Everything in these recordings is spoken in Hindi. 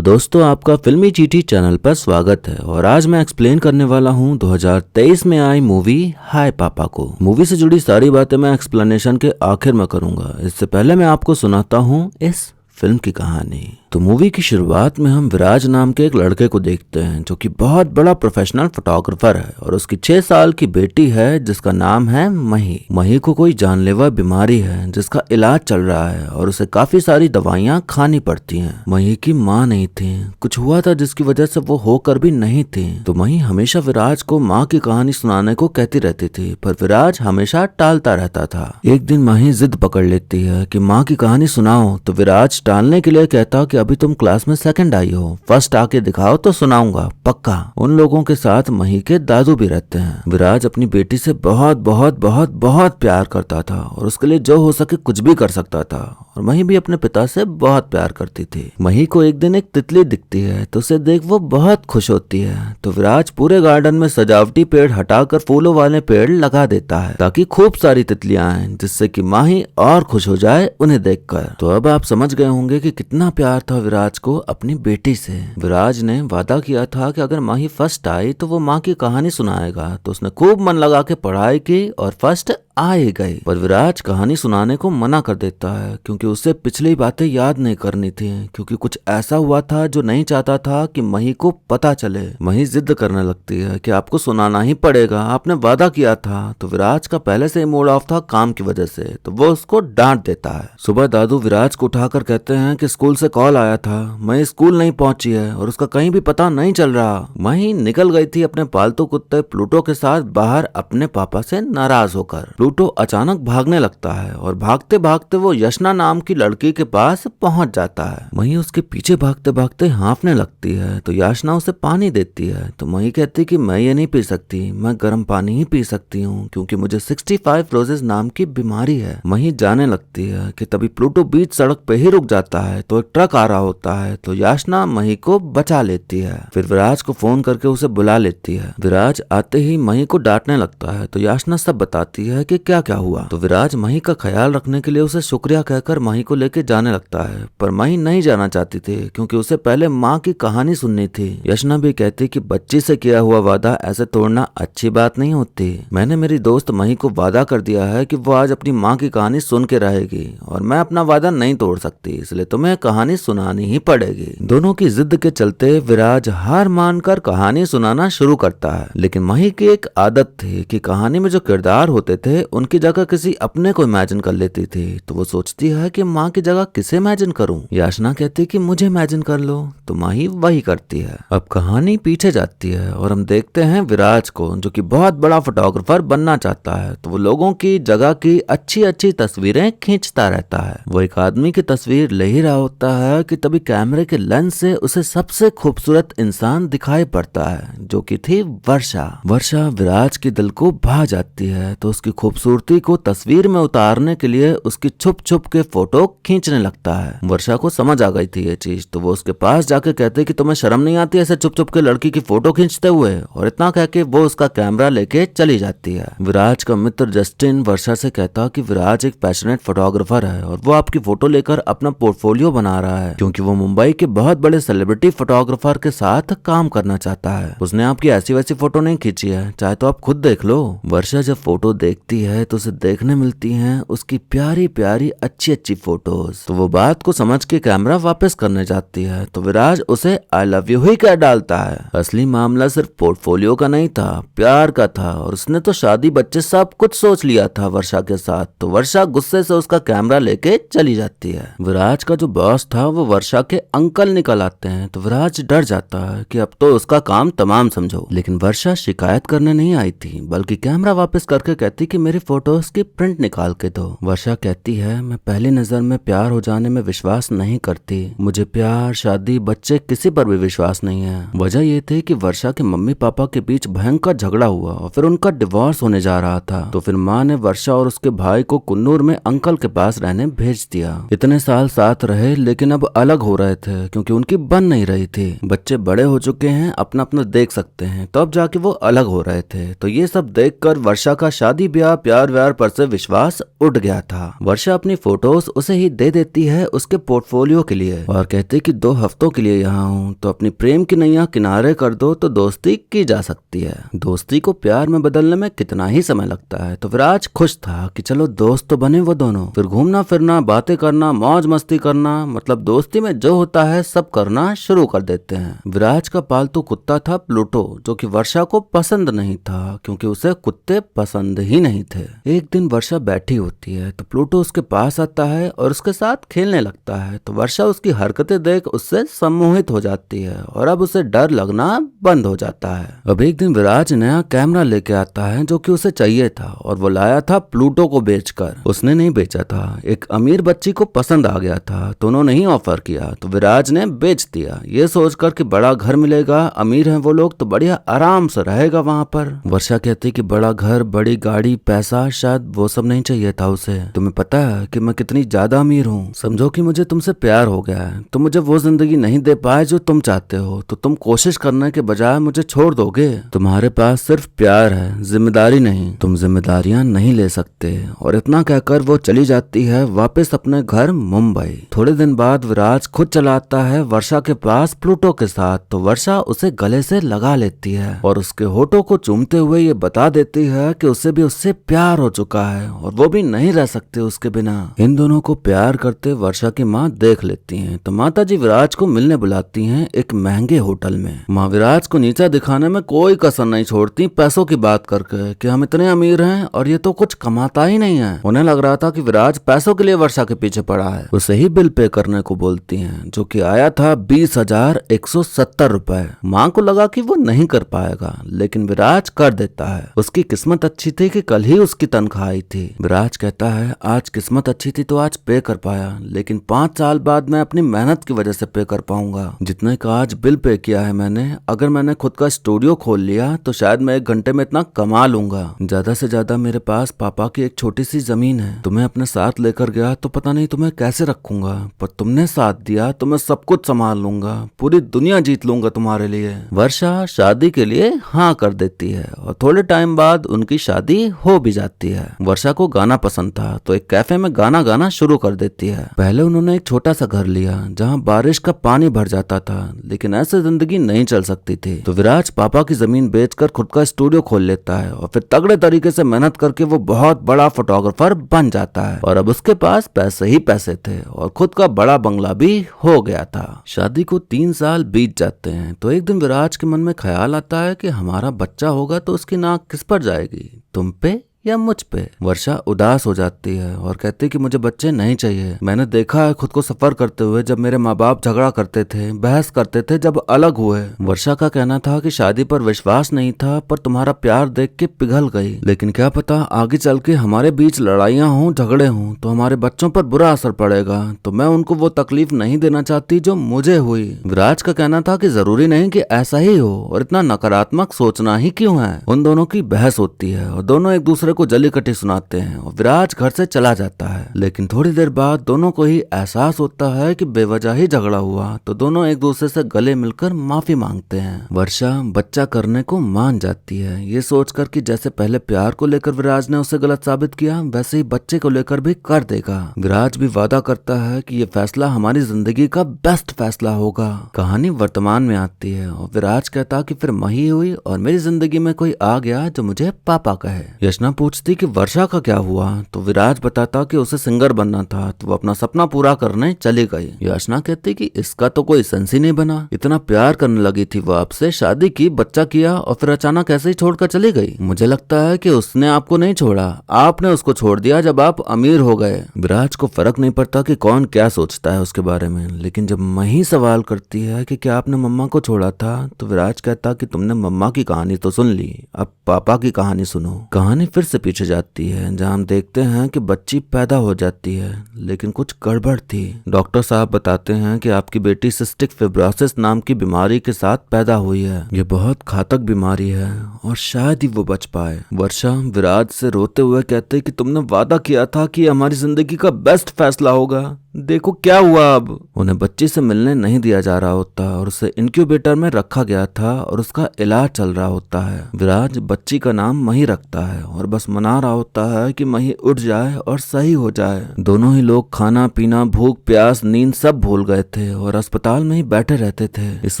तो दोस्तों आपका फिल्मी चीटी चैनल पर स्वागत है और आज मैं एक्सप्लेन करने वाला हूं 2023 में आई मूवी हाय पापा को। मूवी से जुड़ी सारी बातें मैं एक्सप्लेनेशन के आखिर में करूंगा। इससे पहले मैं आपको सुनाता हूं इस फिल्म की कहानी। तो मूवी की शुरुआत में हम विराज नाम के एक लड़के को देखते हैं जो कि बहुत बड़ा प्रोफेशनल फोटोग्राफर है और उसकी 6 साल की बेटी है जिसका नाम है मही। मही को कोई जानलेवा बीमारी है जिसका इलाज चल रहा है और उसे काफी सारी दवाइयां खानी पड़ती हैं। मही की माँ नहीं थी, कुछ हुआ था जिसकी वजह से वो होकर भी नहीं थी। तो मही हमेशा विराज को माँ की कहानी सुनाने को कहती रहती थी पर विराज हमेशा टालता रहता था। एक दिन मही जिद पकड़ लेती है कि माँ की कहानी सुनाओ, तो विराज टालने के लिए कहता कि अभी तुम क्लास में सेकंड आई हो, फर्स्ट आके दिखाओ तो सुनाऊंगा पक्का। उन लोगों के साथ मही के दादू भी रहते हैं। विराज अपनी बेटी से बहुत बहुत बहुत बहुत प्यार करता था और उसके लिए जो हो सके कुछ भी कर सकता था और मही भी अपने पिता से बहुत प्यार करती थी। मही को एक दिन एक तितली दिखती है तो उसे देख वो बहुत खुश होती है। तो विराज पूरे गार्डन में सजावटी पेड़ हटाकर फूलों वाले पेड़ लगा देता है ताकि खूब सारी तितलियां आएं, जिससे कि माही और खुश हो जाए उन्हें देखकर। तो अब आप समझ गए होंगे कि कितना प्यार था विराज को अपनी बेटी से। विराज ने वादा किया था कि अगर माही फर्स्ट आई तो वो माँ की कहानी सुनाएगा। तो उसने खूब मन लगा के पढ़ाई की और फर्स्ट आ ही गई। पर विराज कहानी सुनाने को मना कर देता है क्योंकि उसे पिछली बातें याद नहीं करनी थी, क्योंकि कुछ ऐसा हुआ था जो नहीं चाहता था कि मही को पता चले। मही जिद करने लगती है कि आपको सुनाना ही पड़ेगा, आपने वादा किया था। तो विराज का पहले से ही मूड ऑफ था काम की वजह से, तो वो उसको डांट देता है। सुबह दादू विराज को उठाकर कहते हैं कि स्कूल से कॉल आया था, मही स्कूल नहीं पहुंची है और उसका कहीं भी पता नहीं चल रहा। मही निकल गई थी अपने पालतू कुत्ते प्लूटो के साथ बाहर अपने पापा से नाराज होकर। प्लूटो अचानक भागने लगता है और भागते भागते वो यशना नाम की लड़की के पास पहुंच जाता है। मही उसके पीछे भागते भागते हांफने लगती है तो याचना उसे पानी देती है। तो मही कहती कि मैं ये नहीं पी सकती, मैं गर्म पानी ही पी सकती हूँ क्योंकि मुझे 65 रोजेस नाम की बीमारी है। मही जाने लगती है कि तभी प्लूटो बीच सड़क पे ही रुक जाता है तो एक ट्रक आ रहा होता है। तो याचना मही को बचा लेती है, फिर विराज को फोन करके उसे बुला लेती है। विराज आते ही मही को डांटने लगता है तो याचना सब बताती है कि क्या क्या हुआ। तो विराज मही का ख्याल रखने के लिए उसे शुक्रिया कहकर मही को लेके जाने लगता है, पर मही नहीं जाना चाहती थी क्योंकि उसे पहले माँ की कहानी सुननी थी। यशना भी कहती कि बच्ची से किया हुआ वादा ऐसे तोड़ना अच्छी बात नहीं होती। मैंने मेरी दोस्त मही को वादा कर दिया है कि वो आज अपनी माँ की कहानी सुन के रहेगी और मैं अपना वादा नहीं तोड़ सकती, इसलिए तुम्हें कहानी सुनानी ही पड़ेगी। दोनों की जिद के चलते विराज हार मानकर कहानी सुनाना शुरू करता है, लेकिन मही की एक आदत थी कि कहानी में जो किरदार होते थे उनकी जगह किसी अपने को इमेजिन कर लेती थी। तो वो सोचती है कि माँ की जगह किसे इमेजिन करूं। याचना कहती कि मुझे इमेजिन कर लो, तो माही वही करती है। अब कहानी पीछे जाती है और हम देखते हैं विराज को जो कि बहुत बड़ा फोटोग्राफर बनना चाहता है। तो वो लोगों की जगह की अच्छी अच्छी तस्वीरें खींचता रहता है। वो एक आदमी की तस्वीर ले ही रहा होता है कि तभी कैमरे के लेंस से उसे सबसे खूबसूरत इंसान दिखाई पड़ता है जो कि थी वर्षा। वर्षा विराज के दिल को भा जाती है तो उसकी खूबसूरती को तस्वीर में उतारने के लिए उसकी छुप छुप के फोटो खींचने लगता है। वर्षा को समझ आ गई थी ये चीज, तो वो उसके पास जाके कहते कि तुम्हें शर्म नहीं आती ऐसे छुप छुप के लड़की की फोटो खींचते हुए, और इतना कह के वो उसका कैमरा लेके चली जाती है। विराज का मित्र जस्टिन वर्षा से कहता कि विराज एक पैशनेट फोटोग्राफर है और वो आपकी फोटो लेकर अपना पोर्टफोलियो बना रहा है क्योंकि वो मुंबई के बहुत बड़े सेलिब्रिटी फोटोग्राफर के साथ काम करना चाहता है। उसने आपकी ऐसी वैसी फोटो नहीं खींची है, चाहे तो आप खुद देख लो। वर्षा जब फोटो देखती है तो उसे देखने मिलती हैं उसकी प्यारी प्यारी अच्छी अच्छी फोटोज। तो वो बात को समझ के कैमरा वापस करने जाती है तो विराज उसे आई लव यू ही कह डालता है। असली मामला सिर्फ पोर्टफोलियो का नहीं था, प्यार का था, और उसने तो शादी बच्चे सब कुछ सोच लिया था वर्षा के साथ। तो वर्षा गुस्से से उसका कैमरा लेके चली जाती है। विराज का जो बॉस था वो वर्षा के अंकल निकल आते हैं तो विराज डर जाता है कि अब तो उसका काम तमाम समझो। लेकिन वर्षा शिकायत करने नहीं आई थी बल्कि कैमरा वापस करके कहती कि मेरी फोटोज की प्रिंट निकाल के दो। वर्षा कहती है मैं पहली नजर में प्यार हो जाने में विश्वास नहीं करती, मुझे प्यार शादी बच्चे किसी पर भी विश्वास नहीं है। वजह ये थी कि वर्षा के मम्मी पापा के बीच भयंकर झगड़ा हुआ और फिर उनका डिवोर्स होने जा रहा था। तो फिर माँ ने वर्षा और उसके भाई को कुन्नूर में अंकल के पास रहने भेज दिया। इतने साल साथ रहे लेकिन अब अलग हो रहे थे क्योंकि उनकी बन नहीं रही थी। बच्चे बड़े हो चुके हैं, अपना अपना देख सकते हैं, तब जाके वो अलग हो रहे थे। तो ये सब देखकर वर्षा का शादी ब्याह प्यार व्यार पर से विश्वास उठ गया था। वर्षा अपनी फोटोज उसे ही दे देती है उसके पोर्टफोलियो के लिए और कहती कि 2 हफ्तों के लिए यहाँ हूँ, तो अपनी प्रेम की नैया किनारे कर दो तो दोस्ती की जा सकती है। दोस्ती को प्यार में बदलने में कितना ही समय लगता है। तो विराज खुश था कि चलो दोस्त तो बने वो दोनों। फिर घूमना फिरना, बातें करना, मौज मस्ती करना, मतलब दोस्ती में जो होता है सब करना शुरू कर देते हैं। विराज का पालतू कुत्ता था प्लूटो, जो कि वर्षा को पसंद नहीं था क्योंकि उसे कुत्ते पसंद ही नहीं थे। एक दिन वर्षा बैठी होती है तो प्लूटो उसके पास आता है और उसके साथ खेलने लगता है। तो वर्षा उसकी हरकतें देख उससे सम्मोहित हो जाती है और अब उसे डर लगना बंद हो जाता है। अब एक दिन विराज नया कैमरा लेके आता है जो कि उसे चाहिए था और वो लाया था प्लूटो को बेचकर। उसने नहीं बेचा था, एक अमीर बच्ची को पसंद आ गया था तो उन्होंने ही ऑफर किया, तो विराज ने बेच दिया, ये सोचकर कि बड़ा घर मिलेगा, अमीर हैं वो लोग तो बढ़िया आराम से रहेगा वहाँ पर। वर्षा कहती कि बड़ा घर, बड़ी गाड़ी, पैसा, शायद वो सब नहीं चाहिए था उसे। तुम्हें पता है कि मैं कितनी ज्यादा अमीर हूँ, समझो कि मुझे तुमसे प्यार हो गया है, तो मुझे वो जिंदगी नहीं दे पाए जो तुम चाहते हो, तो तुम कोशिश करने के बजाय मुझे छोड़ दोगे। तुम्हारे पास सिर्फ प्यार है, जिम्मेदारी नहीं, तुम जिम्मेदारियां नहीं ले सकते। और इतना कहकर वो चली जाती है वापस अपने घर मुंबई। थोड़े दिन बाद विराज खुद चला आता है वर्षा के पास प्लूटो के साथ, तो वर्षा उसे गले से लगा लेती है और उसके होठों को चूमते हुए ये बता देती है कि उसे भी उससे प्यार हो चुका है और वो भी नहीं रह सकते उसके बिना। इन दोनों को प्यार करते वर्षा की माँ देख लेती हैं, तो माता जी विराज को मिलने बुलाती हैं एक महंगे होटल में। माँ विराज को नीचा दिखाने में कोई कसर नहीं छोड़ती, पैसों की बात करके कि हम इतने अमीर हैं और ये तो कुछ कमाता ही नहीं है। उन्हें लग रहा था कि विराज पैसों के लिए वर्षा के पीछे पड़ा है। उसे ही बिल पे करने को बोलती हैं, जो कि आया था 20,170 रुपए। माँ को लगा कि वो नहीं कर पाएगा, लेकिन विराज कर देता है। उसकी किस्मत अच्छी थी कि कल ही उसकी तनख्वाह आई थी। विराज कहता है आज किस्मत अच्छी थी तो आज पे कर पाया, लेकिन 5 साल बाद मैं अपनी मेहनत की वजह से पे कर पाऊंगा। जितने का आज बिल पे किया है मैंने, अगर मैंने खुद का स्टूडियो खोल लिया तो शायद मैं 1 घंटे में इतना कमा लूंगा। ज्यादा से ज्यादा मेरे पास पापा की एक छोटी सी जमीन है। तुम्हें अपने साथ लेकर गया तो पता नहीं तुम्हें कैसे रखूंगा, पर तुमने साथ दिया तो मैं सब कुछ संभाल लूंगा, पूरी दुनिया जीत लूंगा तुम्हारे लिए। वर्षा शादी के लिए हाँ कर देती है और थोड़े टाइम बाद उनकी शादी हो भी जाती है। वर्षा को गाना पसंद था तो एक कैफे में गाना गाना शुरू कर देती है। पहले उन्होंने एक छोटा सा घर लिया जहाँ बारिश का पानी भर जाता था, लेकिन ऐसे जिंदगी नहीं चल सकती थी। तो विराज पापा की जमीन बेचकर खुद का स्टूडियो खोल लेता है और फिर तगड़े तरीके से मेहनत करके वो बहुत बड़ा फोटोग्राफर बन जाता है और अब उसके पास पैसे ही पैसे थे और खुद का बड़ा बंगला भी हो गया था। शादी को 3 साल बीत जाते हैं तो एक दिन विराज के मन में ख्याल आता है कि हमारा बच्चा होगा तो उसकी नाक किस पर जाएगी, तुम पे या मुझ पे। वर्षा उदास हो जाती है और कहती कि मुझे बच्चे नहीं चाहिए। मैंने देखा है खुद को सफर करते हुए, जब मेरे माँ बाप झगड़ा करते थे, बहस करते थे, जब अलग हुए। वर्षा का कहना था कि शादी पर विश्वास नहीं था, पर तुम्हारा प्यार देख के पिघल गई। लेकिन क्या पता आगे चल के हमारे बीच लड़ाइयाँ हों, झगड़े हों तो हमारे बच्चों पर बुरा असर पड़ेगा, तो मैं उनको वो तकलीफ नहीं देना चाहती जो मुझे हुई। विराज का कहना था कि जरूरी नहीं कि ऐसा ही हो और इतना नकारात्मक सोचना ही क्यों है। उन दोनों की बहस होती है और दोनों एक दूसरे को जली कटी सुनाते हैं और विराज घर से चला जाता है। लेकिन थोड़ी देर बाद दोनों को ही एहसास होता है कि बेवजह ही झगड़ा हुआ, तो दोनों एक दूसरे से गले मिलकर माफी मांगते हैं। वर्षा बच्चा करने को मान जाती है, ये सोचकर कि जैसे पहले प्यार को लेकर विराज ने उसे गलत साबित किया, वैसे ही बच्चे को लेकर भी कर देगा। विराज भी वादा करता है कि ये फैसला हमारी जिंदगी का बेस्ट फैसला होगा। कहानी वर्तमान में आती है और विराज कहता कि फिर मही हुई और मेरी जिंदगी में कोई आ गया जो मुझे पापा कहे। यशना पूछती कि वर्षा का क्या हुआ, तो विराज बताता कि उसे सिंगर बनना था, तो वो अपना सपना पूरा करने चली गई। याचना कहती कि इसका तो कोई सेंस ही नहीं बना, इतना प्यार करने लगी थी वो आपसे, शादी की, बच्चा किया और फिर अचानक ऐसे ही छोड़कर चली गई। मुझे लगता है कि उसने आपको नहीं छोड़ा, आपने उसको छोड़ दिया जब आप अमीर हो गए। विराज को फर्क नहीं पड़ता कि कौन क्या सोचता है उसके बारे में, लेकिन जब मही सवाल करती है कि क्या आपने मम्मा को छोड़ा था, तो विराज कहता कि तुमने मम्मा की कहानी तो सुन ली, अब पापा की कहानी सुनो। कहानी फिर से पीछे जाती है जहां हम देखते हैं कि बच्ची पैदा हो जाती है, लेकिन कुछ गड़बड़ थी। डॉक्टर साहब बताते हैं कि आपकी बेटी सिस्टिक फिब्रोसिस नाम की बीमारी के साथ पैदा हुई है। ये बहुत घातक बीमारी है और शायद ही वो बच पाए। वर्षा विराज से रोते हुए कहते कि तुमने वादा किया था कि हमारी जिंदगी का बेस्ट फैसला होगा, देखो क्या हुआ। अब उन्हें बच्ची से मिलने नहीं दिया जा रहा होता और उसे इंक्यूबेटर में रखा गया था और उसका इलाज चल रहा होता है। विराज बच्ची का नाम मही रखता है और बस मना रहा होता है कि मही उठ जाए और सही हो जाए। दोनों ही लोग खाना पीना, भूख प्यास, नींद सब भूल गए थे और अस्पताल में ही बैठे रहते थे इस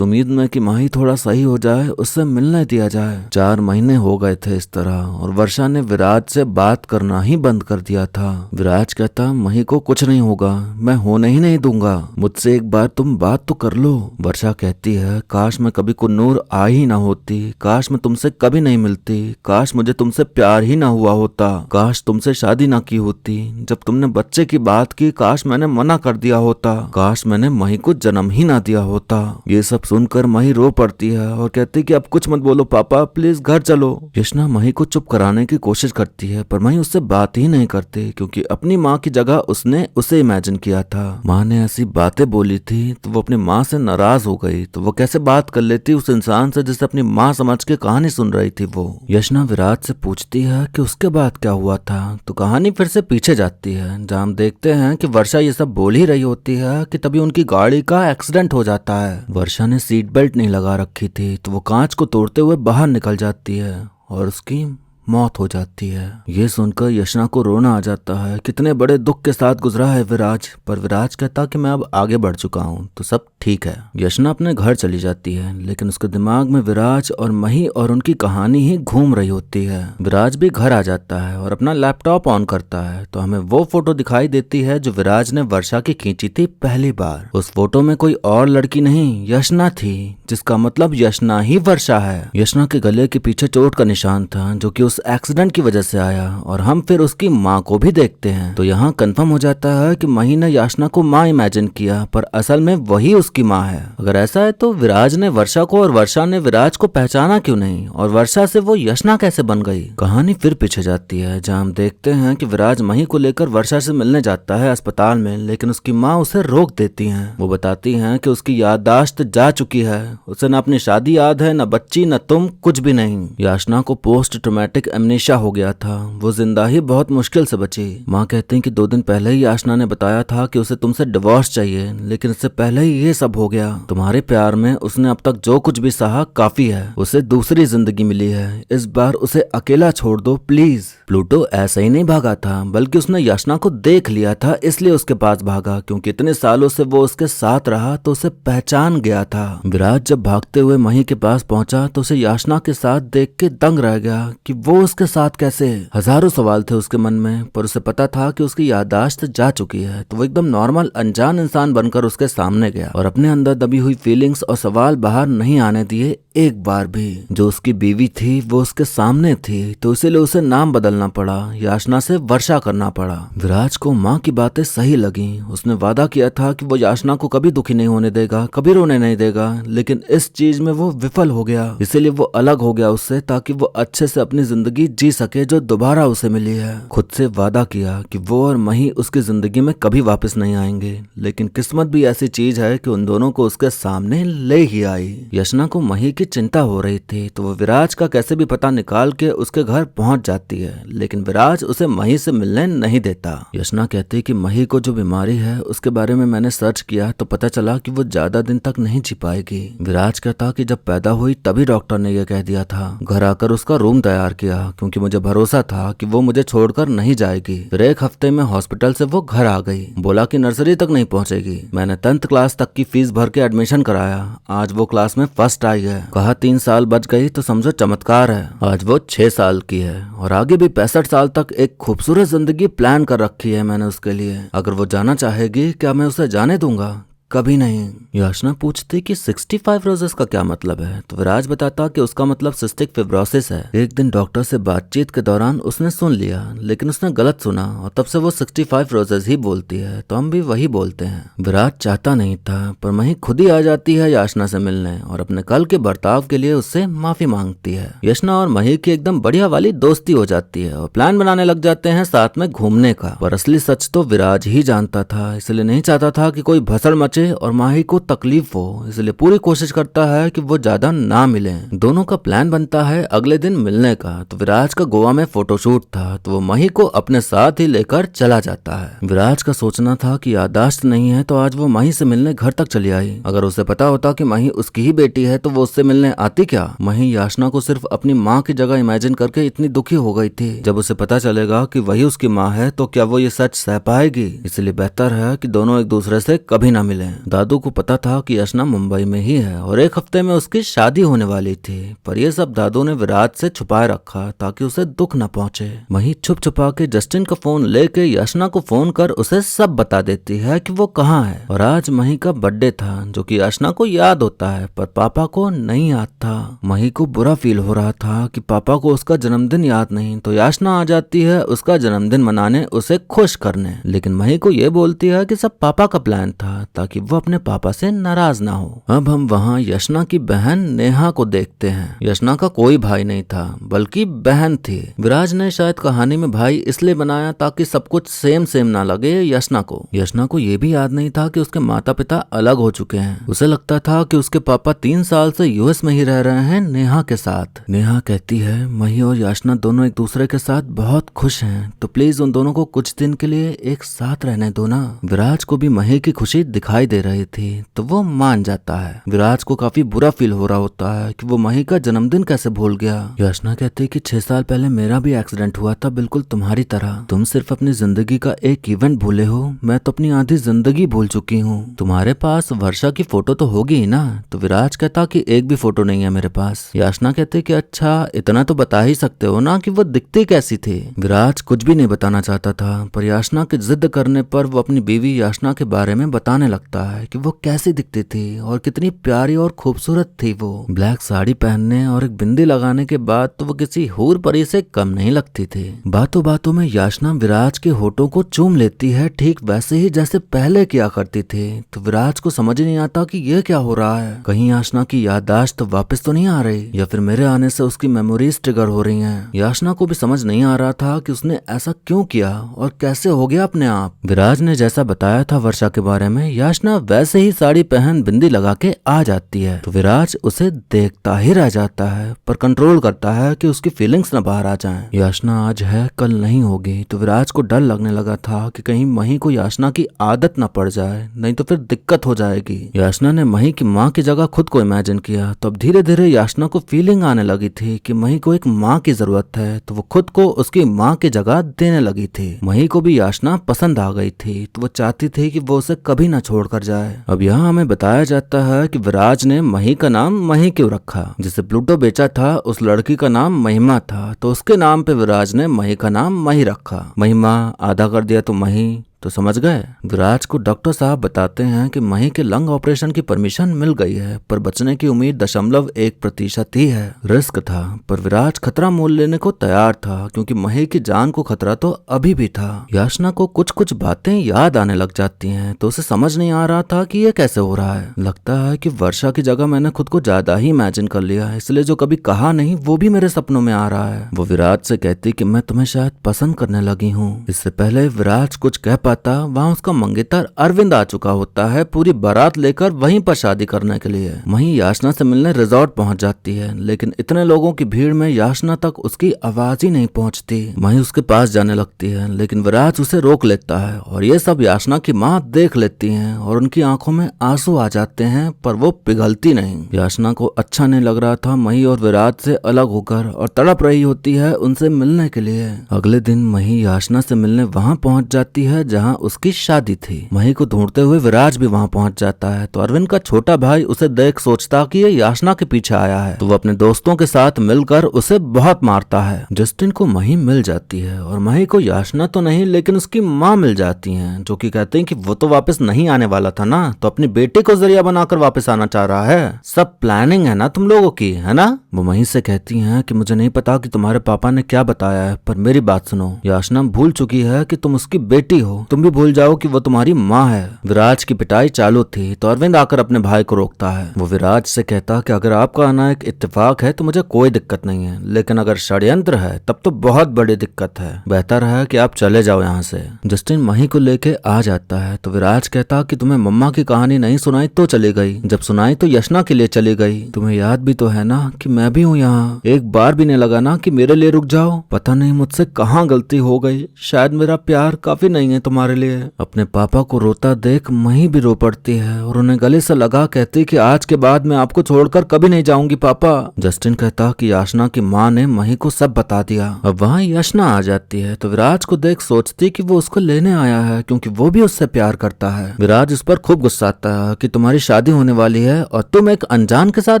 उम्मीद में कि मही थोड़ा सही हो जाए, उससे मिलने दिया जाए। 4 महीने हो गए थे इस तरह और वर्षा ने विराज से बात करना ही बंद कर दिया था। विराज कहता, मही को कुछ नहीं होगा, मैं होने ही नहीं दूंगा, मुझसे एक बार तुम बात तो कर लो। वर्षा कहती है, काश मैं कभी कुन्नूर आई ही ना होती, काश मैं तुमसे कभी नहीं मिलती, काश मुझे तुमसे प्यार ही ना हुआ होता, काश तुमसे शादी ना की होती। जब तुमने बच्चे की बात की काश मैंने मना कर दिया होता, काश मैंने मही को जन्म ही ना दिया होता। ये सब सुनकर मही रो पड़ती है और कहती कि अब कुछ मत बोलो पापा, प्लीज घर चलो। यशना मही को चुप कराने की कोशिश करती है पर मही उससे बात ही नहीं करती क्योंकि अपनी माँ की जगह उसने उसे इमेजिन किया था। माँ ने ऐसी बातें बोली थी तो वो अपनी माँ से नाराज हो गई, तो वो कैसे बात कर लेती उस इंसान से जिसे अपनी माँ समझ के कहानी सुन रही थी वो। यशना विराट से पूछती है कि उसके बाद क्या हुआ था, तो कहानी फिर से पीछे जाती है जहाँ हम देखते हैं कि वर्षा ये सब बोल ही रही होती है कि तभी उनकी गाड़ी का एक्सीडेंट हो जाता है। वर्षा ने सीट बेल्ट नहीं लगा रखी थी तो वो कांच को तोड़ते हुए बाहर निकल जाती है और उसकी मौत हो जाती है। ये सुनकर यशना को रोना आ जाता है, कितने बड़े दुख के साथ गुजरा है विराज। पर विराज कहता कि मैं अब आगे बढ़ चुका हूँ तो सब ठीक है। यशना अपने घर चली जाती है लेकिन उसके दिमाग में विराज और मही और उनकी कहानी ही घूम रही होती है। विराज भी घर आ जाता है और अपना लैपटॉप ऑन करता है तो हमें वो फोटो दिखाई देती है जो विराज ने वर्षा की खींची थी पहली बार। उस फोटो में कोई और लड़की नहीं, यशना थी, जिसका मतलब यशना ही वर्षा है। यशना के गले के पीछे चोट का निशान था जो कि उस एक्सीडेंट की वजह से आया और हम फिर उसकी माँ को भी देखते हैं तो यहाँ कंफर्म हो जाता है कि मही ने याचना को माँ इमेजिन किया पर असल में वही उसकी माँ है। अगर ऐसा है तो विराज ने वर्षा को और वर्षा ने विराज को पहचाना क्यों नहीं और वर्षा से वो यशना कैसे बन गई। कहानी फिर पीछे जाती है जहाँ हम देखते हैं कि विराज मही को लेकर वर्षा से मिलने जाता है अस्पताल में, लेकिन उसकी माँ उसे रोक देती है। वो बताती है कि उसकी याददाश्त जा चुकी है, उसे न अपनी शादी याद है, न बच्ची, न तुम, कुछ भी नहीं। याचना को पोस्ट ट्रोमेटिक एमनेशिया हो गया था, वो जिंदा ही बहुत मुश्किल से बची। माँ कहती हैं कि 2 दिन पहले ही याचना ने बताया था कि उसे तुमसे डिवोर्स चाहिए, लेकिन इससे पहले ही ये सब हो गया। तुम्हारे प्यार में उसने अब तक जो कुछ भी सहा काफी है, उसे दूसरी जिंदगी मिली है, इस बार उसे अकेला छोड़ दो प्लीज। प्लूटो ऐसे ही नहीं भागा था बल्कि उसने याचना को देख लिया था इसलिए उसके पास भागा, क्योंकि इतने सालों से वो उसके साथ रहा तो उसे पहचान गया था। विराज जब भागते हुए मही के पास पहुंचा तो उसे याचना के साथ देख के दंग रह गया कि वो उसके साथ कैसे। हजारों सवाल थे उसके मन में पर उसे पता था कि उसकी याददाश्त जा चुकी है, तो वो एकदम नॉर्मल अनजान इंसान बनकर उसके सामने गया और अपने अंदर दबी हुई फीलिंग्स और सवाल बाहर नहीं आने दिए एक बार भी। जो उसकी बीवी थी वो उसके सामने थी तो इसीलिए उसे नाम बदलना पड़ा, याचना से वर्षा करना पड़ा। विराज को माँ की बातें सही लगी, उसने वादा किया था कि वो याचना को कभी दुखी नहीं होने देगा, कभी रोने नहीं देगा, लेकिन इस चीज में वो विफल हो गया। इसीलिए वो अलग हो गया उससे ताकि वो अच्छे से अपनी जिंदगी जी सके जो दोबारा उसे मिली है। खुद से वादा किया कि वो और मही उसकी जिंदगी में कभी वापस नहीं आएंगे, लेकिन किस्मत भी ऐसी चीज है कि उन दोनों को उसके सामने ले ही आई। यशना को मही की चिंता हो रही थी तो वो विराज का कैसे भी पता निकाल के उसके घर पहुंच जाती है, लेकिन विराज उसे मही से मिलने नहीं देता। यशना कहती कि मही को जो बीमारी है उसके बारे में मैंने सर्च किया तो पता चला कि वो ज्यादा दिन तक नहीं जी पाएगी। विराज कहता कि जब पैदा हुई तभी डॉक्टर ने यह कह दिया था, घर आकर उसका रूम तैयार किया क्योंकि मुझे भरोसा था कि वो मुझे छोड़कर नहीं जाएगी। फिर 1 हफ्ते में हॉस्पिटल से वो घर आ गई, बोला कि नर्सरी तक नहीं पहुंचेगी। मैंने 10th क्लास तक की फीस भर के एडमिशन कराया, आज वो क्लास में फर्स्ट आई है। कहा 3 साल बच गई तो समझो चमत्कार है, आज वो 6 साल की है और आगे भी 65 साल तक एक खूबसूरत जिंदगी प्लान कर रखी है मैंने उसके लिए। अगर वो जाना चाहेगी क्या मैं उसे जाने दूंगा? कभी नहीं। याचना पूछती कि 65 रोजेस का क्या मतलब है, तो विराज बताता कि उसका मतलब सिस्टिक फिब्रोसिस है। एक दिन डॉक्टर से बातचीत के दौरान उसने सुन लिया, लेकिन उसने गलत सुना और तब से वो 65 रोजेस ही बोलती है, तो हम भी वही बोलते हैं। विराज चाहता नहीं था पर मही खुद ही आ जाती है याचना से मिलने और अपने कल के बर्ताव के लिए उससे माफी मांगती है। यशना और मही की एकदम बढ़िया वाली दोस्ती हो जाती है और प्लान बनाने लग जाते हैं साथ में घूमने का। पर असली सच तो विराज ही जानता था, इसलिए नहीं चाहता था कि कोई भसड़ मचे पहुंचे और माही को तकलीफ हो, इसलिए पूरी कोशिश करता है कि वो ज्यादा ना मिले। दोनों का प्लान बनता है अगले दिन मिलने का। तो विराज का गोवा में फोटोशूट था, तो वो माही को अपने साथ ही लेकर चला जाता है। विराज का सोचना था कि याददाश्त नहीं है तो आज वो माही से मिलने घर तक चली आई। अगर उसे पता होता कि माही उसकी ही बेटी है तो वो उससे मिलने आती क्या। माही याचना को सिर्फ अपनी माँ की जगह इमेजिन करके इतनी दुखी हो गई थी। जब उसे पता चलेगा कि वही उसकी माँ है तो क्या वो ये सच सह पाएगी। इसलिए बेहतर है कि दोनों एक दूसरे से कभी ना मिले। दादू को पता था कि याचना मुंबई में ही है और एक हफ्ते में उसकी शादी होने वाली थी, पर यह सब दादू ने विराज से छुपाए रखा ताकि उसे दुख न पहुंचे। वहीं छुप छुपा के जस्टिन का फोन लेके याचना को फोन कर उसे सब बता देती है कि वो कहाँ है। और आज मही का बर्थडे था जो कि याचना को याद होता है पर पापा को नहीं याद था। मही को बुरा फील हो रहा था कि पापा को उसका जन्मदिन याद नहीं, तो याचना आ जाती है उसका जन्मदिन मनाने, उसे खुश करने। लेकिन मही को ये बोलती है कि सब पापा का प्लान था ताकि वो अपने पापा से नाराज ना हो। अब हम वहाँ याचना की बहन नेहा को देखते हैं। याचना का कोई भाई नहीं था बल्कि बहन थी। विराज ने शायद कहानी में भाई इसलिए बनाया ताकि सब कुछ सेम सेम ना लगे याचना को। याचना को ये भी याद नहीं था कि उसके माता पिता अलग हो चुके हैं। उसे लगता था कि उसके पापा 3 साल से यूएस में ही रह रहे हैं नेहा के साथ। नेहा कहती है मही और याचना दोनों एक दूसरे के साथ बहुत खुश हैं, तो प्लीज उन दोनों को कुछ दिन के लिए एक साथ रहने दो ना। विराज को भी मही की खुशी दिखाई दे रही थी तो वो मान जाता है। विराज को काफी बुरा फील हो रहा होता है कि वो मही का जन्मदिन कैसे भूल गया। याचना कहती है कि 6 साल पहले मेरा भी एक्सीडेंट हुआ था, बिल्कुल तुम्हारी तरह। तुम सिर्फ अपनी जिंदगी का एक इवेंट भूले हो, मैं तो अपनी आधी जिंदगी भूल चुकी हूँ। तुम्हारे पास वर्षा की फोटो तो होगी ही ना। तो विराज कहता कि एक भी फोटो नहीं है मेरे पास। याचना कहते कि अच्छा इतना तो बता ही सकते हो ना कि वो दिखती कैसी थी। विराज कुछ भी नहीं बताना चाहता था, पर याचना की जिद करने पर वो अपनी बीवी याचना के बारे में बताने लगता है कि वो कैसी दिखती थी और कितनी प्यारी और खूबसूरत थी। वो ब्लैक साड़ी पहनने और एक बिंदी लगाने के बाद तो वो किसी हूर परी से कम नहीं लगती थी। बातों बातों में याचना विराज के होठों को चूम लेती है, ठीक वैसे ही जैसे पहले किया करती थी। तो विराज को समझ नहीं आता कि ये क्या हो रहा है। कहीं याचना की याददाश्त वापस तो नहीं आ रही या फिर मेरे आने से उसकी मेमोरीज ट्रिगर हो रही हैं। याचना को भी समझ नहीं आ रहा था कि उसने ऐसा क्यों किया और कैसे हो गया अपने आप। विराज ने जैसा बताया था वर्षा के बारे में, याचना वैसे ही साड़ी पहन बिंदी लगा के आ जाती है। तो विराज उसे देखता ही रह जाता है, पर कंट्रोल करता है कि उसकी फीलिंग्स न बाहर आ जाएं। याचना आज है कल नहीं होगी। तो विराज को डर लगने लगा था कि कहीं मही को याचना की आदत न पड़ जाए, नहीं तो फिर दिक्कत हो जाएगी। याचना ने मही की माँ की जगह खुद को इमेजिन किया, तो अब धीरे धीरे याचना को फीलिंग आने लगी थी कि मही को एक माँ की जरूरत है, तो वो खुद को उसकी माँ की जगह देने लगी थी। मही को भी याचना पसंद आ गई थी, तो वो चाहती थी कि वो उसे कभी न छोड़कर जाए। अब यहाँ हमें बताया जाता है कि विराज ने मही का नाम मही क्यों रखा। जिसे प्लूटो बेचा था उस लड़की का नाम महिमा था, तो उसके नाम पे विराज ने मही का नाम मही रखा। महिमा आधा कर दिया तो मही, तो समझ गए। विराज को डॉक्टर साहब बताते हैं कि मही के लंग ऑपरेशन की परमिशन मिल गई है, पर बचने की उम्मीद 0.1% ही है। रिस्क था, पर विराज खतरा मोल लेने को तैयार था क्योंकि मही की जान को खतरा तो अभी भी था। याचना को कुछ कुछ बातें याद आने लग जाती हैं, तो उसे समझ नहीं आ रहा था कि ये कैसे हो रहा है। लगता है कि वर्षा की जगह मैंने खुद को ज्यादा ही इमेजिन कर लिया, इसलिए जो कभी कहा नहीं वो भी मेरे सपनों में आ रहा है। वो विराज से कहती कि मैं तुम्हें शायद पसंद करने लगी हूँ। इससे पहले विराज कुछ कह वहाँ उसका मंगेतर अरविंद आ चुका होता है, पूरी बारात लेकर वहीं पर शादी करने के लिए। वहीं याचना से मिलने रिजॉर्ट पहुंच जाती है, लेकिन इतने लोगों की भीड़ में याचना तक उसकी आवाज ही नहीं पहुंचती। वहीं उसके पास जाने लगती है, लेकिन विराज उसे रोक लेता है और ये सब याचना की माँ देख लेती हैं और उनकी आंखों में आंसू आ जाते हैं, पर वो पिघलती नहीं। याचना को अच्छा नहीं लग रहा था मही और विराज से अलग होकर, और तड़प रही होती है उनसे मिलने के लिए। अगले दिन मही याचना से मिलने वहाँ पहुँच जाती है जहाँ उसकी शादी थी। मही को ढूंढते हुए विराज भी वहां पहुंच जाता है, तो अरविंद का छोटा भाई उसे देख सोचता कि ये याचना के पीछे आया है, तो वो अपने दोस्तों के साथ मिलकर उसे बहुत मारता है। जस्टिन को मही मिल जाती है और मही को याचना तो नहीं लेकिन उसकी माँ मिल जाती है, जो कि कहते हैं कि वो तो वापस नहीं आने वाला था ना, तो अपनी बेटी को जरिया बनाकर वापस आना चाह रहा है। सब प्लानिंग है ना तुम लोगों की, है ना। वो मही से कहती हैं कि मुझे नहीं पता कि तुम्हारे पापा ने क्या बताया है, पर मेरी बात सुनो। याचना भूल चुकी है कि तुम उसकी बेटी हो, तुम भी भूल जाओ कि वो तुम्हारी माँ है। विराज की पिटाई चालू थी तो अरविंद आकर अपने भाई को रोकता है। वो विराज से कहता कि अगर आपका आना एक इत्तेफाक है तो मुझे कोई दिक्कत नहीं है, लेकिन अगर षड्यंत्र है तब तो बहुत बड़ी दिक्कत है। बेहतर है कि आप चले जाओ यहाँ से। जस्टिन मही को लेके आ जाता है तो विराज कहता कि तुम्हें मम्मा की कहानी नहीं सुनाई तो चली गई, जब सुनाई तो यशना के लिए चली गई। तुम्हें याद भी तो है ना कि मैं भी हूँ यहाँ, एक बार भी नहीं लगा ना कि मेरे लिए रुक जाओ। पता नहीं मुझसे कहाँ गलती हो गई, शायद मेरा प्यार काफी नहीं है तुम्हारे लिए। अपने पापा को रोता देख मही भी रो पड़ती है और उन्हें गले से लगा कहती कि आज के बाद मैं आपको छोड़कर कभी नहीं जाऊंगी पापा। जस्टिन कहता कि याचना की माँ ने मही को सब बता दिया। अब वहाँ याचना आ जाती है तो विराज को देख सोचती कि वो उसको लेने आया है क्योंकि वो भी उससे प्यार करता है। विराज इस पर खूब गुस्साता है कि तुम्हारी शादी होने वाली है और तुम एक अनजान के साथ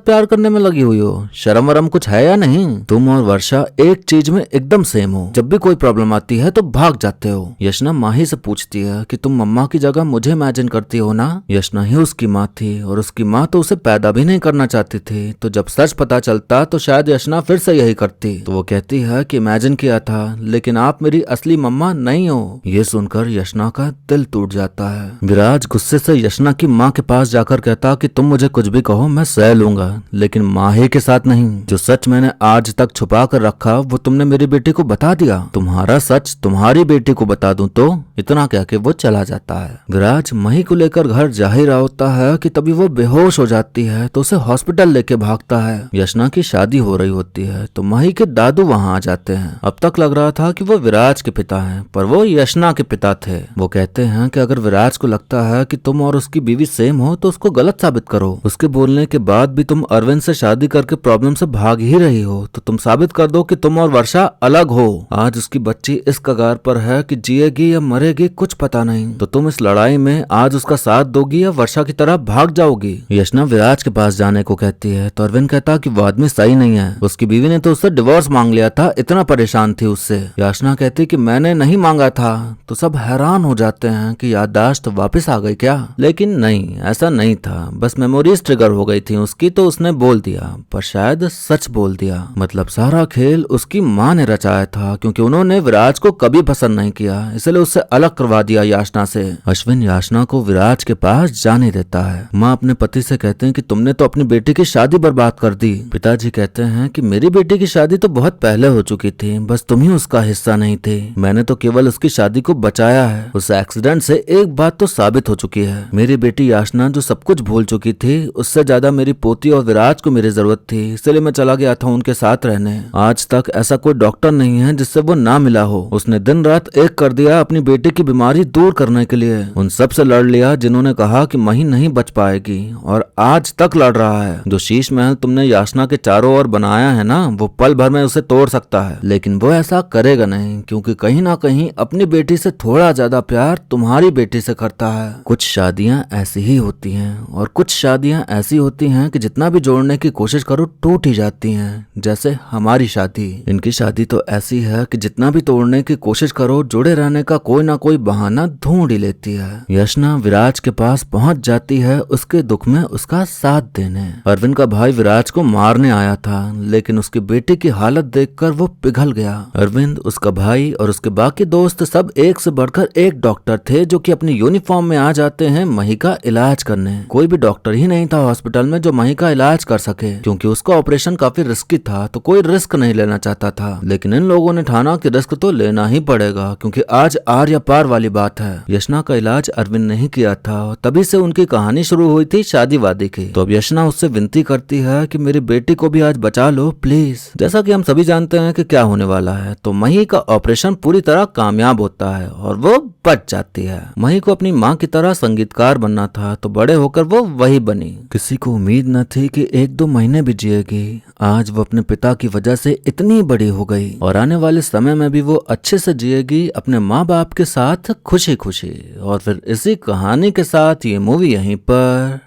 प्यार करने में लगी हुई हो, शर्म वरम कुछ है या नहीं? तुम और वर्षा एक चीज में एकदम सेम हो, जब भी कोई प्रॉब्लम आती है तो भाग जाते हो। यशना माही से पूछती है कि तुम मम्मा की जगह मुझे इमेजिन करती हो ना? यशना ही उसकी माँ थी और उसकी माँ तो उसे पैदा भी नहीं करना चाहती थी, तो जब सच पता चलता तो शायद यशना फिर से यही करती। तो वो कहती है कि इमेजिन किया था, लेकिन आप मेरी असली मम्मा नहीं हो। ये सुनकर यशना का दिल टूट जाता है। विराज गुस्से से यशना की माँ के पास जाकर कहता कि तुम मुझे कुछ भी कहो मैं सह लूंगा, लेकिन माही के साथ नहीं। जो सच मैंने आज तक छुपा कर रखा वो तुमने मेरी बेटी को बता दिया। तुम्हारा सच तुम्हारी बेटी को बता दूं तो? इतना कह के वो चला जाता है। विराज मही को लेकर घर जा ही रहा होता है कि तभी वो बेहोश हो जाती है तो उसे हॉस्पिटल लेके भागता है। यशना की शादी हो रही होती है तो मही के दादू वहाँ आ जाते हैं। अब तक लग रहा था कि वो विराज के पिता हैं, पर वो यशना के पिता थे। वो कहते हैं कि अगर विराज को लगता है कि तुम और उसकी बीवी सेम हो तो उसको गलत साबित करो। उसके बोलने के बाद भी तुम अरविंद से शादी करके प्रॉब्लम से भाग ही रही हो, तो तुम साबित कर दो कि तुम और वर्षा अलग हो। आज उसकी बच्ची इस कगार पर है कि जिएगी या मरेगी कुछ पता नहीं, तो तुम इस लड़ाई में आज उसका साथ दोगी या वर्षा की तरह भाग जाओगी? यशना विराज के पास जाने को कहती है तो अरविंद कहता कि वो आदमी सही नहीं है, उसकी बीवी ने तो उससे डिवोर्स मांग लिया था, इतना परेशान थी उससे। याचना कहती कि मैंने नहीं मांगा था, तो सब हैरान हो जाते हैं कि याददाश्त वापस आ गई क्या? लेकिन नहीं, ऐसा नहीं था, बस मेमोरीज ट्रिगर हो गई थी उसकी, तो उसने बोल दिया, पर शायद सच बोल दिया। मतलब सारा खेल उसकी माँ ने रचाया था, क्योंकि उन्होंने विराज को कभी पसंद नहीं किया, इसलिए उससे अलग करवा दिया याचना से। अश्विन याचना को विराज के पास जाने देता है। माँ अपने पति से कहते हैं कि तुमने तो अपनी बेटी की शादी बर्बाद कर दी। पिताजी कहते हैं कि मेरी बेटी की शादी तो बहुत पहले हो चुकी थी, बस तुम ही उसका हिस्सा नहीं थे, मैंने तो केवल उसकी शादी को बचाया है। उस एक्सीडेंट से एक बात तो साबित हो चुकी है, मेरी बेटी याचना जो सब कुछ भूल चुकी थी, उससे ज्यादा मेरी पोती और विराज को मेरी जरूरत थी, इसलिए मैं चला गया था उनके साथ रहने। आज तक ऐसा कोई डॉक्टर नहीं है जिससे वो ना मिला हो। उसने दिन रात एक कर दिया अपनी बेटी की बीमारी दूर करने के लिए। उन सब से लड़ लिया जिन्होंने कहा कि मही नहीं बच पाएगी, और आज तक लड़ रहा है। जो शीश महल तुमने याचना के चारों ओर बनाया है ना, वो पल भर में उसे तोड़ सकता है, लेकिन वो ऐसा करेगा नहीं, क्योंकि कहीं ना कहीं अपनी बेटी से थोड़ा ज्यादा प्यार तुम्हारी बेटी से करता है। कुछ शादियां ऐसी ही होती हैं, और कुछ शादियां ऐसी होती हैं कि जितना भी जोड़ने की कोशिश करो टूट ही जाती हैं, जैसे हमारी शादी। इनकी शादी तो ऐसी है कि जितना भी तोड़ने की कोशिश करो, जुड़े रहने का कोई ना कोई बहाना ढूंढ ही लेती है। यशना विराज के पास पहुंच जाती है उसके दुख में उसका साथ देने। अरविंद का भाई विराज को मारने आया था, लेकिन उसकी बेटी की हालत देखकर वो पिघल गया। अरविंद, उसका भाई और उसके बाकी दोस्त सब एक से बढ़कर एक डॉक्टर थे, जो कि अपनी यूनिफॉर्म में आ जाते हैं मही का इलाज करने। कोई भी डॉक्टर ही नहीं था हॉस्पिटल में जो मही का इलाज कर सके, क्योंकि उसका ऑपरेशन काफी रिस्की था, तो कोई रिस्क नहीं लेना चाहता था। लेकिन इन लोगों ने ठाना कि रिस्क तो लेना ही पड़ेगा, क्योंकि आज आर या पार वाली बात है। यशना का इलाज अरविंद ने ही किया था, तभी से उनकी कहानी शुरू हुई थी शादी वादी की। तो अब यशना उससे विनती करती है कि मेरी बेटी को भी आज बचा लो प्लीज। जैसा कि हम सभी जानते हैं कि क्या होने वाला है, तो मही का ऑपरेशन पूरी तरह कामयाब होता है और वो बच जाती है। मही को अपनी माँ की तरह संगीतकार बनना था, तो बड़े होकर वो वही बनी। किसी को उम्मीद न थी कि 1-2 महीने भी जिएगी। आज वो अपने पिता की वजह से इतनी बड़ी हो गई, और आने वाले समय में भी वो अच्छे से जिएगी अपने माँ बाप के साथ खुशी खुशी। और फिर इसी कहानी के साथ ये मूवी यहीं पर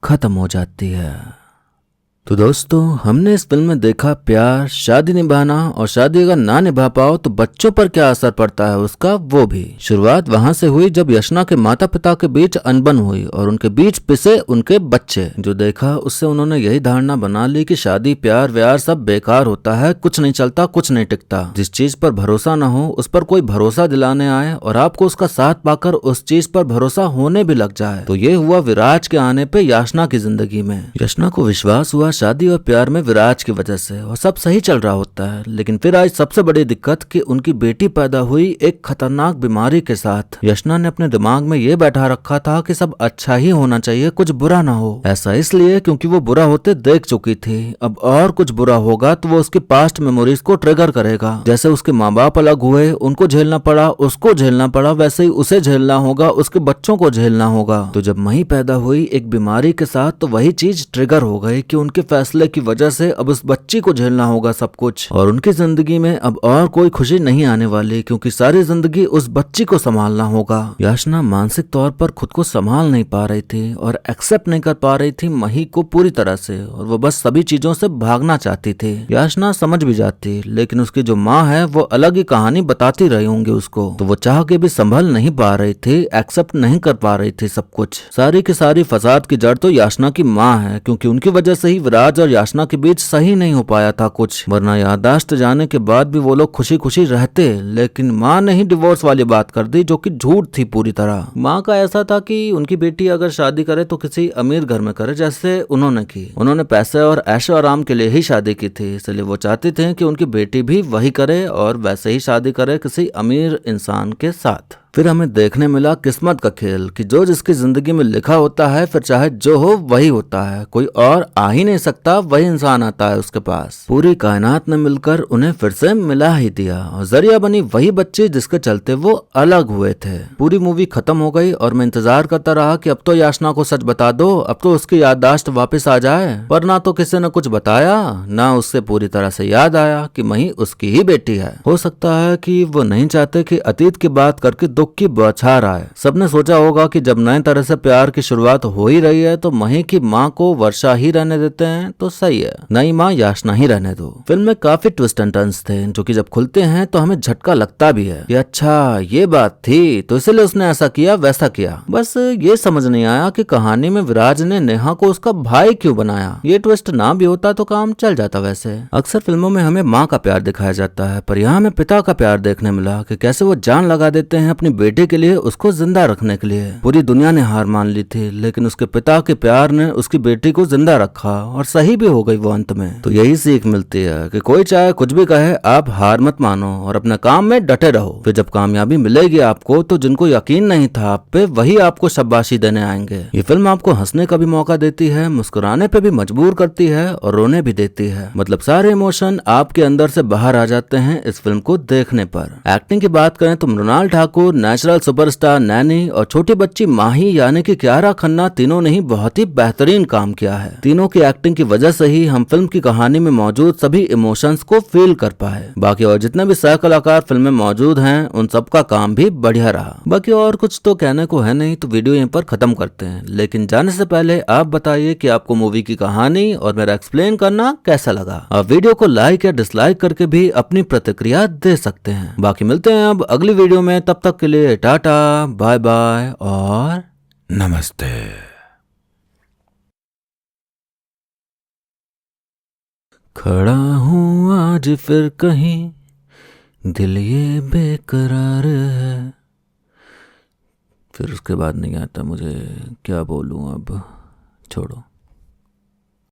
खत्म हो जाती है। तो दोस्तों, हमने इस फिल्म में देखा प्यार, शादी निभाना, और शादी अगर ना निभा पाओ तो बच्चों पर क्या असर पड़ता है उसका, वो भी। शुरुआत वहां से हुई जब यशना के माता पिता के बीच अनबन हुई और उनके बीच पिसे उनके बच्चे। जो देखा उससे उन्होंने यही धारणा बना ली कि शादी प्यार व्यार सब बेकार होता है, कुछ नहीं चलता, कुछ नहीं टिकता। जिस चीज पर भरोसा न हो उस पर कोई भरोसा दिलाने आए और आपको उसका साथ पाकर उस चीज पर भरोसा होने भी लग जाए। तो ये हुआ विराज के आने पे याचना की जिंदगी में। यशना को विश्वास हुआ शादी और प्यार में विराज की वजह से, और सब सही चल रहा होता है। लेकिन फिर आज सबसे बड़ी दिक्कत कि उनकी बेटी पैदा हुई एक खतरनाक बीमारी के साथ। यशना ने अपने दिमाग में ये बैठा रखा था कि सब अच्छा ही होना चाहिए, कुछ बुरा ना हो। ऐसा इसलिए क्योंकि वो बुरा होते देख चुकी थी। अब और कुछ बुरा होगा तो वो उसकी पास्ट मेमोरीज को ट्रिगर करेगा। जैसे उसके माँ बाप अलग हुए, उनको झेलना पड़ा, उसको झेलना पड़ा, वैसे ही उसे झेलना होगा, उसके बच्चों को झेलना होगा। तो जब मही पैदा हुई एक बीमारी के साथ तो वही चीज ट्रिगर हो गई कि उनके फैसले की वजह से अब उस बच्ची को झेलना होगा सब कुछ, और उनकी जिंदगी में अब और कोई खुशी नहीं आने वाली क्योंकि सारी जिंदगी उस बच्ची को संभालना होगा। याचना मानसिक तौर पर खुद को संभाल नहीं पा रही थी और एक्सेप्ट नहीं कर पा रही थी मही को पूरी तरह से, और वो बस सभी चीजों से भागना चाहती थी। याचना समझ भी जाती, लेकिन उसकी जो माँ है वो अलग ही कहानी बताती रही होंगी उसको, तो वो चाह के भी संभल नहीं पा रही थी, एक्सेप्ट नहीं कर पा रही थी सब कुछ। सारी की सारी फसाद की जड़ तो याचना की माँ है, क्योंकि उनकी वजह से ही विराज और याचना के बीच सही नहीं हो पाया था कुछ, वरना याददाश्त जाने के बाद भी वो लोग खुशी खुशी रहते। लेकिन माँ ने ही डिवोर्स वाली बात कर दी जो कि झूठ थी पूरी तरह। माँ का ऐसा था कि उनकी बेटी अगर शादी करे तो किसी अमीर घर में करे, जैसे उन्होंने की। उन्होंने पैसे और ऐशो आराम के लिए ही शादी की थी, इसलिए वो चाहती थे कि उनकी बेटी भी वही करे और वैसे ही शादी करे किसी अमीर इंसान के साथ। फिर हमें देखने मिला किस्मत का खेल कि जो जिसकी जिंदगी में लिखा होता है फिर चाहे जो हो वही होता है, कोई और आ ही नहीं सकता, वही इंसान आता है उसके पास। पूरी कायनात ने मिलकर उन्हें फिर से मिला ही दिया और जरिया बनी वही बच्ची जिसके चलते वो अलग हुए थे। पूरी मूवी खत्म हो गई और मैं इंतजार करता रहा कि अब तो याचना को सच बता दो, अब तो उसकी याददाश्त वापस आ जाए। पर ना तो किसी ने कुछ बताया, ना उससे पूरी तरह से याद आया कि मही उसकी ही बेटी है। हो सकता है कि वो नहीं चाहते कि अतीत की बात करके दुख की बौछार आए। सबने सोचा होगा कि जब नए तरह से प्यार की शुरुआत हो ही रही है तो मही की माँ को वर्षा ही रहने देते हैं तो सही है, नई माँ याचना ही रहने दो। फिल्म में काफी ट्विस्ट एंड टर्न्स थे जो कि जब खुलते हैं तो हमें झटका लगता भी है कि अच्छा ये बात थी तो इसलिए उसने ऐसा किया वैसा किया। बस ये समझ नहीं आया कि कहानी में विराज ने नेहा को उसका भाई क्यों बनाया। ये ट्विस्ट ना भी होता तो काम चल जाता। वैसे अक्सर फिल्मों में हमें माँ का प्यार दिखाया जाता है, पर यहाँ हमें पिता का प्यार देखने मिला कि कैसे वो जान लगा देते हैं अपनी बेटे के लिए, उसको जिंदा रखने के लिए। पूरी दुनिया ने हार मान ली थी लेकिन उसके पिता के प्यार ने उसकी बेटी को जिंदा रखा और सही भी हो गई वो अंत में। तो यही सीख मिलती है कि कोई चाहे कुछ भी कहे, आप हार मत मानो और अपने काम में डटे रहो। फिर जब कामयाबी मिलेगी आपको तो जिनको यकीन नहीं था आप पे वही आपको शाबाशी देने आएंगे। ये फिल्म आपको हंसने का भी मौका देती है, मुस्कुराने पे भी मजबूर करती है और रोने भी देती है। मतलब सारे इमोशन आपके अंदर से बाहर आ जाते हैं इस फिल्म को देखने पर। एक्टिंग की बात करें तो मृणाल ठाकुर, नेचुरल सुपरस्टार नैनी और छोटी बच्ची माही यानी कि कियारा खन्ना, तीनों ने ही बहुत ही बेहतरीन काम किया है। तीनों की एक्टिंग की वजह से ही हम फिल्म की कहानी में मौजूद सभी इमोशंस को फील कर पाए। बाकी और जितने भी सह कलाकार फिल्म में मौजूद हैं उन सबका काम भी बढ़िया रहा। बाकी और कुछ तो कहने को है नहीं, तो वीडियो यहीं पर खत्म करते हैं। लेकिन जाने से पहले आप बताइए कि आपको मूवी की कहानी और मेरा एक्सप्लेन करना कैसा लगा। आप वीडियो को लाइक या डिसलाइक करके भी अपनी प्रतिक्रिया दे सकते हैं। बाकी मिलते हैं अब अगली वीडियो में, तब तक के लिए टाटा, बाय बाय और नमस्ते। खड़ा हूँ आज फिर कहीं, दिल ये बेकरार है। फिर उसके बाद नहीं आता, मुझे क्या बोलूँ अब, छोड़ो।